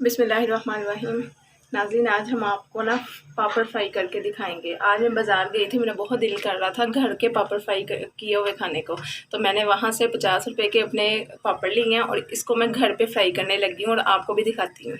बिस्मिल्लाहिर्रहमानिर्रहीम। नाज़रीन, आज हम आपको ना पापड़ फ्राई करके दिखाएंगे। आज मैं बाज़ार गई थी, मेरा बहुत दिल कर रहा था घर के पापड़ फ्राई किए हुए खाने को, तो मैंने वहाँ से 50 रुपए के अपने पापड़ लिए हैं और इसको मैं घर पे फ्राई करने लगी हूँ और आपको भी दिखाती हूँ।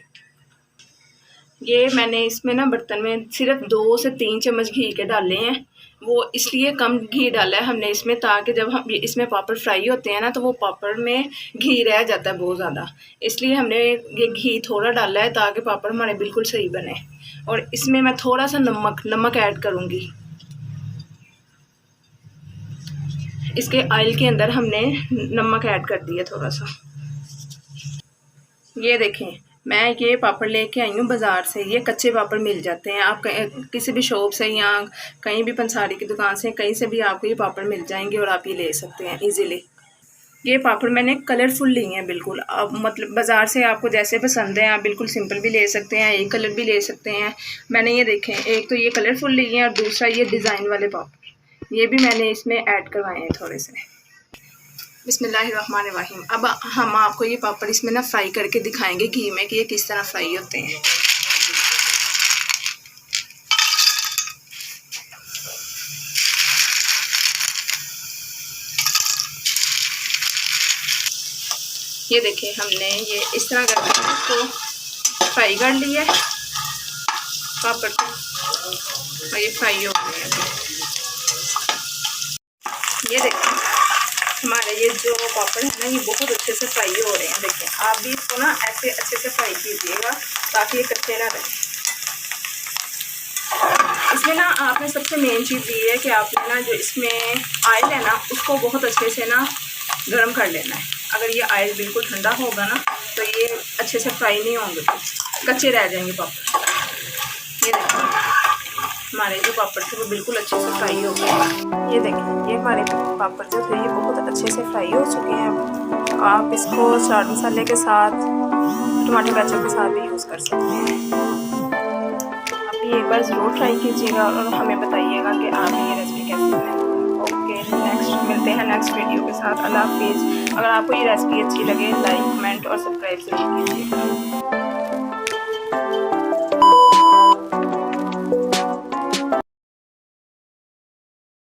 ये मैंने इसमें ना बर्तन में सिर्फ 2 से 3 चम्मच घी के डाले हैं। वो इसलिए कम घी डाला है हमने इसमें, ताकि जब हम इसमें पापड़ फ्राई होते हैं ना तो वो पापड़ में घी रह जाता है बहुत ज़्यादा, इसलिए हमने ये घी थोड़ा डाला है ताकि पापड़ हमारे बिल्कुल सही बने। और इसमें मैं थोड़ा सा नमक ऐड करूँगी। इसके ऑयल के अंदर हमने नमक ऐड कर दिया थोड़ा सा। ये देखें, मैं ये पापड़ लेके आई हूँ बाज़ार से। ये कच्चे पापड़ मिल जाते हैं, आप किसी भी शॉप से या कहीं भी पंसारी की दुकान से कहीं से भी आपको ये पापड़ मिल जाएंगे और आप ये ले सकते हैं इजीली। ये पापड़ मैंने कलरफुल लिए हैं बिल्कुल। अब मतलब बाज़ार से आपको जैसे पसंद है आप बिल्कुल सिंपल भी ले सकते हैं, एक कलर भी ले सकते हैं। मैंने ये देखें, एक तो ये कलरफुल लिए हैं और दूसरा ये डिज़ाइन वाले पापड़, ये भी मैंने इसमें ऐड करवाए हैं थोड़े से। बिस्मिल्लाहिर्रहमानिर्रहीम। अब हम आपको ये पापड़ इसमें ना फ्राई करके दिखाएंगे घी में कि ये किस तरह फ्राई होते हैं। ये देखिए, हमने ये इस तरह करके इसको फ्राई कर लिया है पापड़ को, और ये फ्राई हो गए हैं। ये देखिए, हमारे ये जो पापड़ है ना ये बहुत अच्छे से फ्राई हो रहे हैं। देखिए, आप भी इसको ना ऐसे अच्छे से फ्राई कीजिएगा ताकि ये कच्चे ना रहें। इसमें ना आपने सबसे मेन चीज़ ये है कि आपने ना जो इसमें ऑयल है ना उसको बहुत अच्छे से ना गर्म कर लेना है। अगर ये ऑयल बिल्कुल ठंडा होगा ना तो ये अच्छे से फ्राई नहीं होंगे, कच्चे रह जाएंगे पापड़। ये देखिए, हमारे जो पापड़ थे वो बिल्कुल अच्छे से फ्राई हो गए। ये देखिए, ये हमारे पापड़ जो थे ये बहुत अच्छे से फ्राई हो चुके हैं। अब आप इसको चाट मसाले के साथ, टमाटर केचप के साथ भी यूज़ कर सकते हैं। आप ये एक बार ज़रूर ट्राई कीजिएगा और हमें बताइएगा कि आपने ये रेसिपी कैसी बनाई। ओके, नेक्स्ट मिलते हैं नेक्स्ट वीडियो के साथ। अल्लाह हाफिज़। अगर आपको ये रेसिपी अच्छी लगे लाइक, कमेंट और सब्सक्राइब ज़रूर कीजिएगा।